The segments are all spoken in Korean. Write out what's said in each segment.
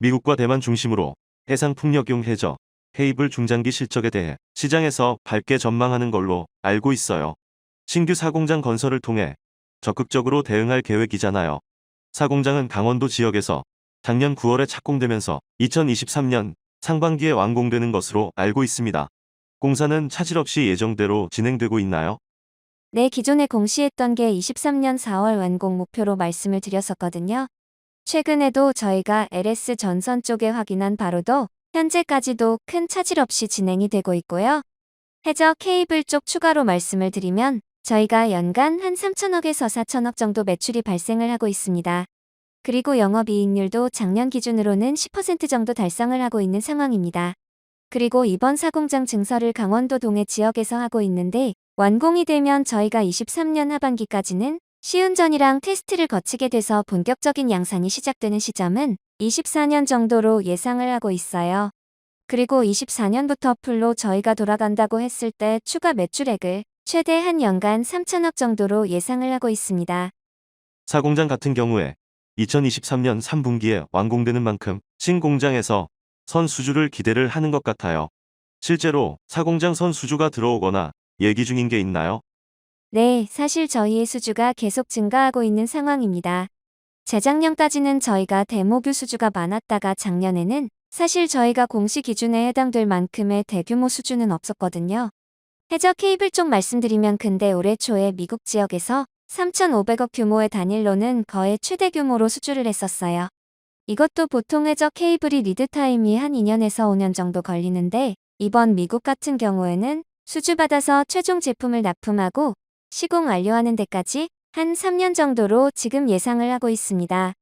미국과 대만 중심으로 해상 풍력용 해저, 케이블 중장기 실적에 대해 시장에서 밝게 전망하는 걸로 알고 있어요. 신규 사공장 건설을 통해 적극적으로 대응할 계획이잖아요. 사공장은 강원도 지역에서 작년 9월에 착공되면서 2023년 상반기에 완공되는 것으로 알고 있습니다. 공사는 차질 없이 예정대로 진행되고 있나요? 네, 기존에 공시했던 게 23년 4월 완공 목표로 말씀을 드렸었거든요. 최근에도 저희가 LS 전선 쪽에 확인한 바로도 현재까지도 큰 차질 없이 진행이 되고 있고요. 해저 케이블 쪽 추가로 말씀을 드리면 저희가 연간 한 3천억에서 4천억 정도 매출이 발생을 하고 있습니다. 그리고 영업이익률도 작년 기준으로는 10% 정도 달성을 하고 있는 상황입니다. 그리고 이번 사공장 증설을 강원도 동해 지역에서 하고 있는데 완공이 되면 저희가 23년 하반기까지는 시운전이랑 테스트를 거치게 돼서 본격적인 양산이 시작되는 시점은 24년 정도로 예상을 하고 있어요. 그리고 24년부터 풀로 저희가 돌아간다고 했을 때 추가 매출액을 최대 한 연간 3천억 정도로 예상을 하고 있습니다. 사공장 같은 경우에 2023년 3분기에 완공되는 만큼 신공장에서 선 수주를 기대를 하는 것 같아요. 실제로 사공장 선 수주가 들어오거나 얘기 중인 게 있나요? 네, 사실 저희의 수주가 계속 증가하고 있는 상황입니다. 재작년까지는 저희가 데모뷰 수주가 많았다가 작년에는 사실 저희가 공시 기준에 해당될 만큼의 대규모 수주는 없었거든요. 해저 케이블 쪽 말씀드리면 근데 올해 초에 미국 지역에서 3,500억 규모의 단일로는 거의 최대 규모로 수주를 했었어요. 이것도 보통 해저 케이블이 리드 타임이 한 2년에서 5년 정도 걸리는데 이번 미국 같은 경우에는 수주받아서 최종 제품을 납품하고 시공 완료하는 데까지 한 3년 정도로 지금 예상을 하고 있습니다.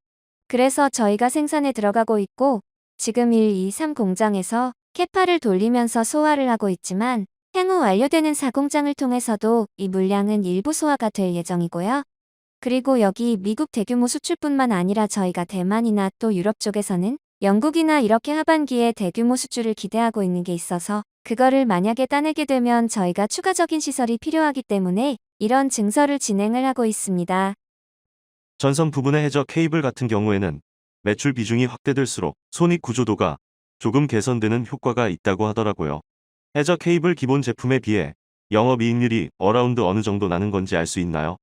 그래서 저희가 생산에 들어가고 있고 지금 1, 2, 3 공장에서 캐파를 돌리면서 소화를 하고 있지만 향후 완료되는 4공장을 통해서도 이 물량은 일부 소화가 될 예정이고요. 그리고 여기 미국 대규모 수출뿐만 아니라 저희가 대만이나 또 유럽 쪽에서는 영국이나 이렇게 하반기에 대규모 수주를 기대하고 있는 게 있어서 그거를 만약에 따내게 되면 저희가 추가적인 시설이 필요하기 때문에 이런 증설을 진행을 하고 있습니다. 전선 부분의 해저 케이블 같은 경우에는 매출 비중이 확대될수록 손익 구조도가 조금 개선되는 효과가 있다고 하더라고요. 해저 케이블 기본 제품에 비해 영업이익률이 어라운드 어느 정도 나는 건지 알 수 있나요?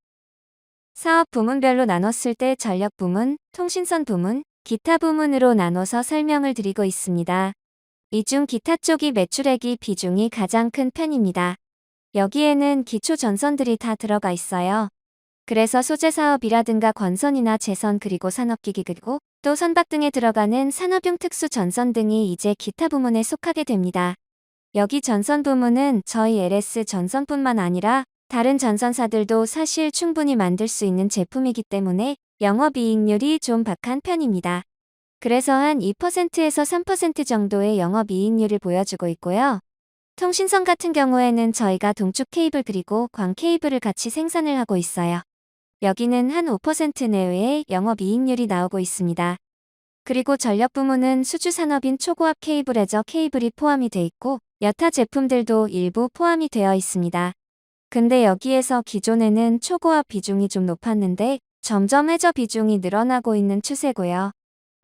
사업 부문별로 나눴을 때 전력 부문, 통신선 부문, 기타 부문으로 나눠서 설명을 드리고 있습니다. 이 중 기타 쪽이 매출액이 비중이 가장 큰 편입니다. 여기에는 기초 전선들이 다 들어가 있어요. 그래서 소재 사업이라든가 건선이나 재선 그리고 산업기기 그리고 또 선박 등에 들어가는 산업용 특수 전선 등이 이제 기타 부문에 속하게 됩니다. 여기 전선 부문은 저희 LS 전선뿐만 아니라 다른 전선사들도 사실 충분히 만들 수 있는 제품이기 때문에 영업이익률이 좀 박한 편입니다. 그래서 한 2%에서 3% 정도의 영업이익률을 보여주고 있고요. 통신선 같은 경우에는 저희가 동축 케이블 그리고 광 케이블을 같이 생산을 하고 있어요. 여기는 한 5% 내외의 영업이익률이 나오고 있습니다. 그리고 전력 부문은 수주 산업인 초고압 케이블 해저 케이블이 포함이 돼 있고 여타 제품들도 일부 포함이 되어 있습니다. 근데 여기에서 기존에는 초고압 비중이 좀 높았는데 점점 해저 비중이 늘어나고 있는 추세고요.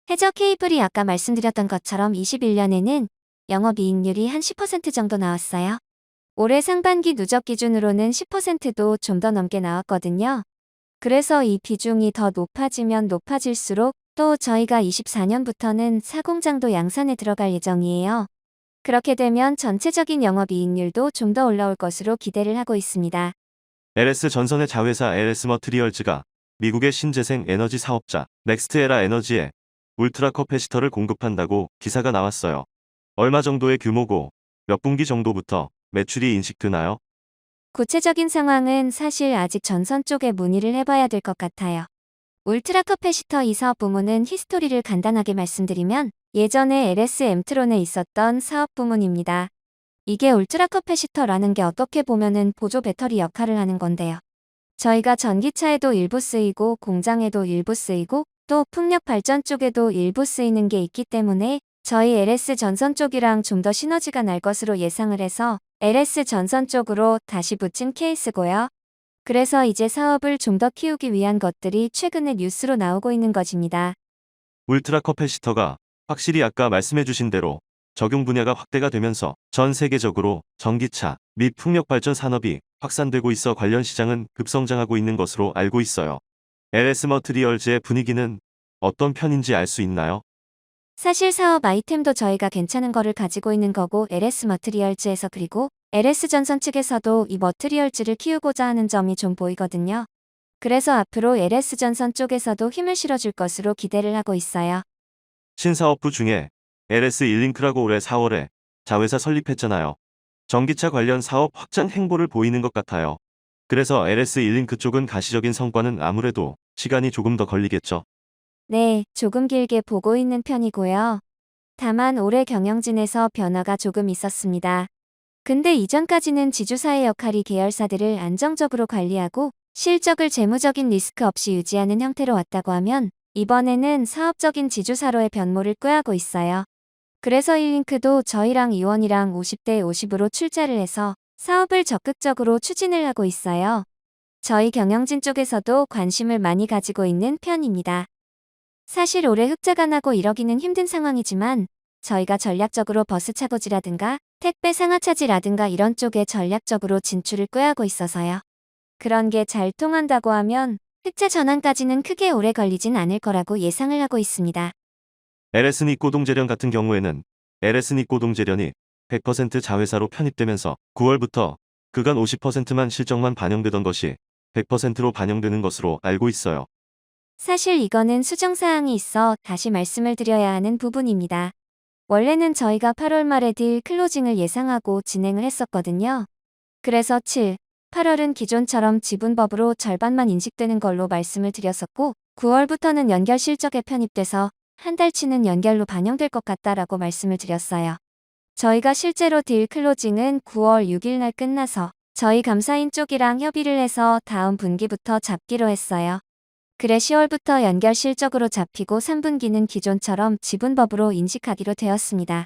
해저 케이블이 아까 말씀드렸던 것처럼 21년에는 영업이익률이 한 10% 정도 나왔어요. 올해 상반기 누적 기준으로는 10%도 좀 더 넘게 나왔거든요. 그래서 이 비중이 더 높아지면 높아질수록 또 저희가 24년부터는 사공장도 양산에 들어갈 예정이에요. 그렇게 되면 전체적인 영업이익률도 좀 더 올라올 것으로 기대를 하고 있습니다. LS 전선의 자회사 LS 머트리얼즈가 미국의 신재생 에너지 사업자 넥스트에라 에너지에 울트라 커패시터를 공급한다고 기사가 나왔어요. 얼마 정도의 규모고 몇 분기 정도부터 매출이 인식되나요? 구체적인 상황은 사실 아직 전선 쪽에 문의를 해봐야 될 것 같아요. 울트라 커패시터 이 사업 부문은 히스토리를 간단하게 말씀드리면 예전에 LS 엠트론에 있었던 사업 부문입니다. 이게 울트라 커패시터라는 게 어떻게 보면은 보조 배터리 역할을 하는 건데요. 저희가 전기차에도 일부 쓰이고 공장에도 일부 쓰이고 또 풍력 발전 쪽에도 일부 쓰이는 게 있기 때문에 저희 LS 전선 쪽이랑 좀 더 시너지가 날 것으로 예상을 해서 LS 전선 쪽으로 다시 붙인 케이스고요. 그래서 이제 사업을 좀 더 키우기 위한 것들이 최근에 뉴스로 나오고 있는 것입니다. 울트라 커패시터가 확실히 아까 말씀해주신 대로 적용 분야가 확대가 되면서 전 세계적으로 전기차 및 풍력발전 산업이 확산되고 있어 관련 시장은 급성장하고 있는 것으로 알고 있어요. LS 머트리얼즈의 분위기는 어떤 편인지 알 수 있나요? 사실 사업 아이템도 저희가 괜찮은 거를 가지고 있는 거고 LS 머트리얼즈에서 그리고 LS 전선 측에서도 이 머트리얼즈를 키우고자 하는 점이 좀 보이거든요. 그래서 앞으로 LS 전선 쪽에서도 힘을 실어줄 것으로 기대를 하고 있어요. 신사업부 중에 LS 일링크라고 올해 4월에 자회사 설립했잖아요. 전기차 관련 사업 확장 행보를 보이는 것 같아요. 그래서 LS 일링크 쪽은 가시적인 성과는 아무래도 시간이 조금 더 걸리겠죠. 네, 조금 길게 보고 있는 편이고요. 다만 올해 경영진에서 변화가 조금 있었습니다. 근데 이전까지는 지주사의 역할이 계열사들을 안정적으로 관리하고 실적을 재무적인 리스크 없이 유지하는 형태로 왔다고 하면 이번에는 사업적인 지주사로의 변모를 꾀하고 있어요. 그래서 일링크도 저희랑 이원이랑 50대 50으로 출자를 해서 사업을 적극적으로 추진을 하고 있어요. 저희 경영진 쪽에서도 관심을 많이 가지고 있는 편입니다. 사실 올해 흑자가 나고 이러기는 힘든 상황이지만 저희가 전략적으로 버스 차고지라든가 택배 상하차지라든가 이런 쪽에 전략적으로 진출을 꾀하고 있어서요. 그런 게 잘 통한다고 하면 흑자 전환까지는 크게 오래 걸리진 않을 거라고 예상을 하고 있습니다. LS 니꼬동재련 같은 경우에는 LS 니꼬동재련이 100% 자회사로 편입되면서 9월부터 그간 50%만 실적만 반영되던 것이 100%로 반영되는 것으로 알고 있어요. 사실 이거는 수정사항이 있어 다시 말씀을 드려야 하는 부분입니다. 원래는 저희가 8월 말에 딜 클로징을 예상하고 진행을 했었거든요. 그래서 7, 8월은 기존처럼 지분법으로 절반만 인식되는 걸로 말씀을 드렸었고 9월부터는 연결 실적에 편입돼서 한 달치는 연결로 반영될 것 같다라고 말씀을 드렸어요. 저희가 실제로 딜 클로징은 9월 6일 날 끝나서 저희 감사인 쪽이랑 협의를 해서 다음 분기부터 잡기로 했어요. 그래 10월부터 연결 실적으로 잡히고 3분기는 기존처럼 지분법으로 인식하기로 되었습니다.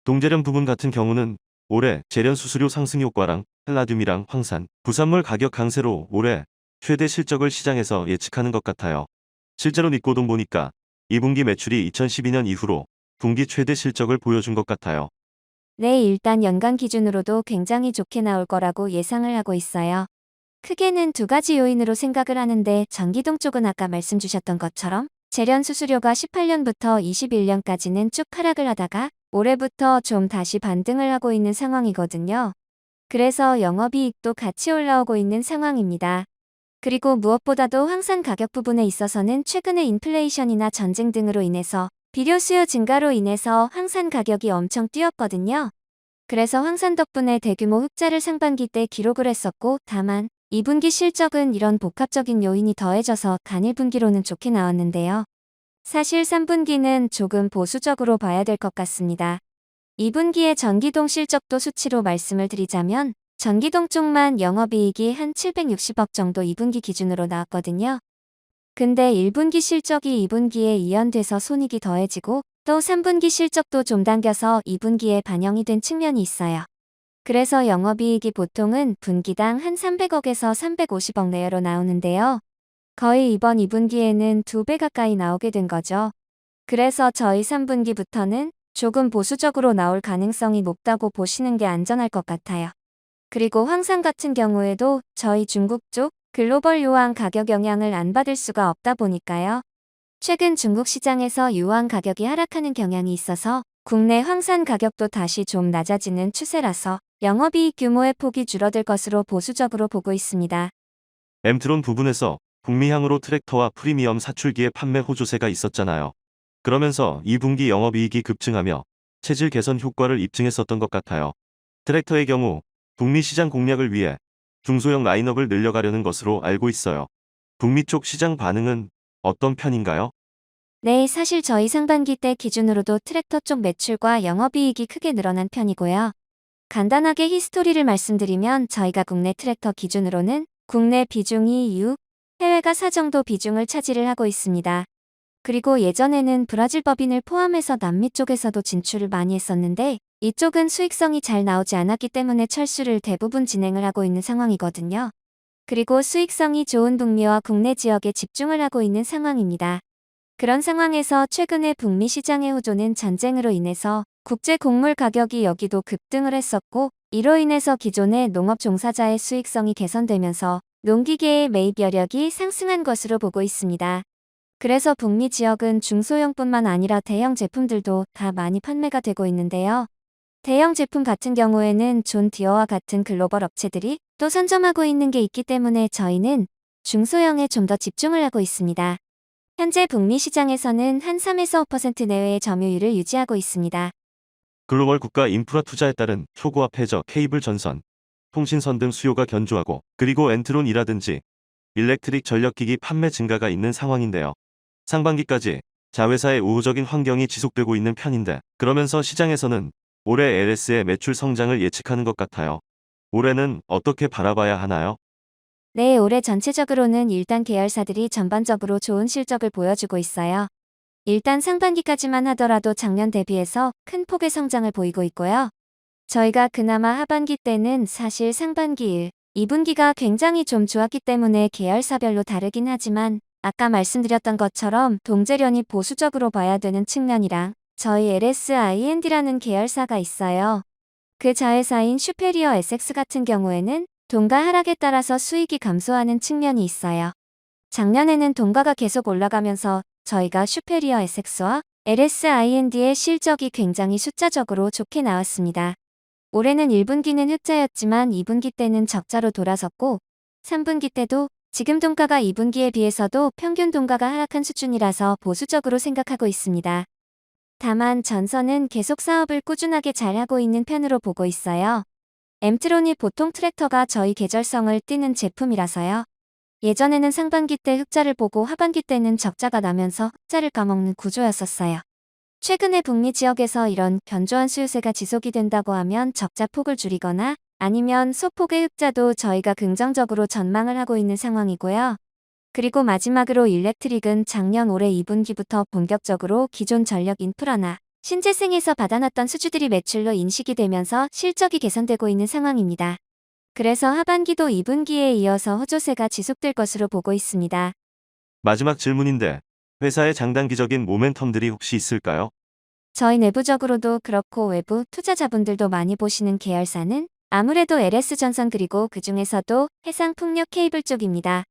동재련 부분 같은 경우는 올해 재련 수수료 상승 효과랑 헬라듐이랑 황산, 부산물 가격 강세로 올해 최대 실적을 시장에서 예측하는 것 같아요. 실제로 니꼬동 보니까 2분기 매출이 2012년 이후로 분기 최대 실적을 보여준 것 같아요. 네, 일단 연간 기준으로도 굉장히 좋게 나올 거라고 예상을 하고 있어요. 크게는 두 가지 요인으로 생각을 하는데 전기동 쪽은 아까 말씀 주셨던 것처럼 재련 수수료가 18년부터 21년까지는 쭉 하락을 하다가 올해부터 좀 다시 반등을 하고 있는 상황이거든요. 그래서 영업이익도 같이 올라오고 있는 상황입니다. 그리고 무엇보다도 황산 가격 부분에 있어서는 최근에 인플레이션이나 전쟁 등으로 인해서 비료 수요 증가로 인해서 황산 가격이 엄청 뛰었거든요. 그래서 황산 덕분에 대규모 흑자를 상반기 때 기록을 했었고 다만 2분기 실적은 이런 복합적인 요인이 더해져서 단일 분기로는 좋게 나왔는데요. 사실 3분기는 조금 보수적으로 봐야 될 것 같습니다. 2분기의 전기동 실적도 수치로 말씀을 드리자면 전기동 쪽만 영업이익이 한 760억 정도 2분기 기준으로 나왔거든요. 근데 1분기 실적이 2분기에 이연돼서 손익이 더해지고 또 3분기 실적도 좀 당겨서 2분기에 반영이 된 측면이 있어요. 그래서 영업이익이 보통은 분기당 한 300억에서 350억 내외로 나오는데요. 거의 이번 2분기에는 2배 가까이 나오게 된 거죠. 그래서 저희 3분기부터는 조금 보수적으로 나올 가능성이 높다고 보시는 게 안전할 것 같아요. 그리고 황산 같은 경우에도 저희 중국 쪽 글로벌 유황 가격 영향을 안 받을 수가 없다 보니까요. 최근 중국 시장에서 유황 가격이 하락하는 경향이 있어서 국내 황산 가격도 다시 좀 낮아지는 추세라서 영업이익 규모의 폭이 줄어들 것으로 보수적으로 보고 있습니다. 엠트론 부분에서 북미향으로 트랙터와 프리미엄 사출기의 판매 호조세가 있었잖아요. 그러면서 2분기 영업이익이 급증하며 체질 개선 효과를 입증했었던 것 같아요. 트랙터의 경우 북미 시장 공략을 위해 중소형 라인업을 늘려가려는 것으로 알고 있어요. 북미 쪽 시장 반응은 어떤 편인가요? 네, 사실 저희 상반기 때 기준으로도 트랙터 쪽 매출과 영업이익이 크게 늘어난 편이고요. 간단하게 히스토리를 말씀드리면 저희가 국내 트랙터 기준으로는 국내 비중이 6, 해외가 4 정도 비중을 차지를 하고 있습니다. 그리고 예전에는 브라질 법인을 포함해서 남미 쪽에서도 진출을 많이 했었는데 이쪽은 수익성이 잘 나오지 않았기 때문에 철수를 대부분 진행을 하고 있는 상황이거든요. 그리고 수익성이 좋은 북미와 국내 지역에 집중을 하고 있는 상황입니다. 그런 상황에서 최근에 북미 시장의 호조는 전쟁으로 인해서 국제 곡물 가격이 여기도 급등을 했었고, 이로 인해서 기존의 농업 종사자의 수익성이 개선되면서 농기계의 매입 여력이 상승한 것으로 보고 있습니다. 그래서 북미 지역은 중소형뿐만 아니라 대형 제품들도 다 많이 판매가 되고 있는데요. 대형 제품 같은 경우에는 존 디어와 같은 글로벌 업체들이 또 선점하고 있는 게 있기 때문에 저희는 중소형에 좀 더 집중을 하고 있습니다. 현재 북미 시장에서는 한 3에서 5% 내외의 점유율을 유지하고 있습니다. 글로벌 국가 인프라 투자에 따른 초고압 해저, 케이블 전선, 통신선 등 수요가 견조하고, 그리고 엔트론이라든지 일렉트릭 전력기기 판매 증가가 있는 상황인데요. 상반기까지 자회사의 우호적인 환경이 지속되고 있는 편인데, 그러면서 시장에서는 올해 LS의 매출 성장을 예측하는 것 같아요. 올해는 어떻게 바라봐야 하나요? 네, 올해 전체적으로는 일단 계열사들이 전반적으로 좋은 실적을 보여주고 있어요. 일단 상반기까지만 하더라도 작년 대비해서 큰 폭의 성장을 보이고 있고요. 저희가 그나마 하반기 때는 사실 상반기 2분기가 굉장히 좀 좋았기 때문에 계열사별로 다르긴 하지만, 아까 말씀드렸던 것처럼 동제련이 보수적으로 봐야 되는 측면이랑 저희 LSIND라는 계열사가 있어요. 그 자회사인 슈페리어 SX 같은 경우에는 동가 하락에 따라서 수익이 감소하는 측면이 있어요. 작년에는 동가가 계속 올라가면서 저희가 슈페리어 SX와 LSIND의 실적이 굉장히 숫자적으로 좋게 나왔습니다. 올해는 1분기는 흑자였지만 2분기 때는 적자로 돌아섰고, 3분기 때도 지금 동가가 2분기에 비해서도 평균 동가가 하락한 수준이라서 보수적으로 생각하고 있습니다. 다만 전선은 계속 사업을 꾸준하게 잘하고 있는 편으로 보고 있어요. 엠트론이 보통 트랙터가 저희 계절성을 띠는 제품이라서요. 예전에는 상반기 때 흑자를 보고 하반기 때는 적자가 나면서 흑자를 까먹는 구조였었어요. 최근에 북미 지역에서 이런 견조한 수요세가 지속이 된다고 하면 적자 폭을 줄이거나 아니면 소폭의 흑자도 저희가 긍정적으로 전망을 하고 있는 상황이고요. 그리고 마지막으로 일렉트릭은 작년 올해 2분기부터 본격적으로 기존 전력 인프라나 신재생에서 받아놨던 수주들이 매출로 인식이 되면서 실적이 개선되고 있는 상황입니다. 그래서 하반기도 2분기에 이어서 호조세가 지속될 것으로 보고 있습니다. 마지막 질문인데, 회사의 장단기적인 모멘텀들이 혹시 있을까요? 저희 내부적으로도 그렇고 외부 투자자분들도 많이 보시는 계열사는 아무래도 LS전선 그리고 그 중에서도 해상풍력 케이블 쪽입니다.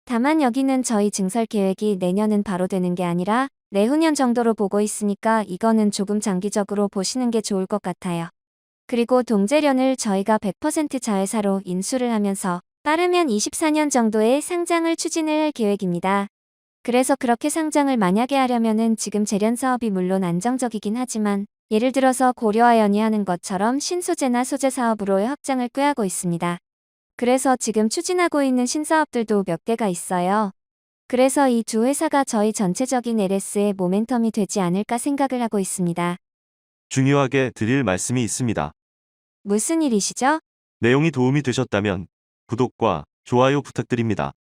다만 여기는 저희 증설 계획이 내년은 바로 되는 게 아니라 내후년 정도로 보고 있으니까 이거는 조금 장기적으로 보시는 게 좋을 것 같아요. 그리고 동제련을 저희가 100% 자회사로 인수를 하면서 빠르면 24년 정도의 상장을 추진을 할 계획입니다. 그래서 그렇게 상장을 만약에 하려면은 지금 제련 사업이 물론 안정적이긴 하지만, 예를 들어서 고려와 연이하는 것처럼 신소재나 소재 사업으로의 확장을 꾀하고 있습니다. 그래서 지금 추진하고 있는 신사업들도 몇 개가 있어요. 그래서 이 두 회사가 저희 전체적인 LS의 모멘텀이 되지 않을까 생각을 하고 있습니다. 중요하게 드릴 말씀이 있습니다. 무슨 일이시죠? 내용이 도움이 되셨다면 구독과 좋아요 부탁드립니다.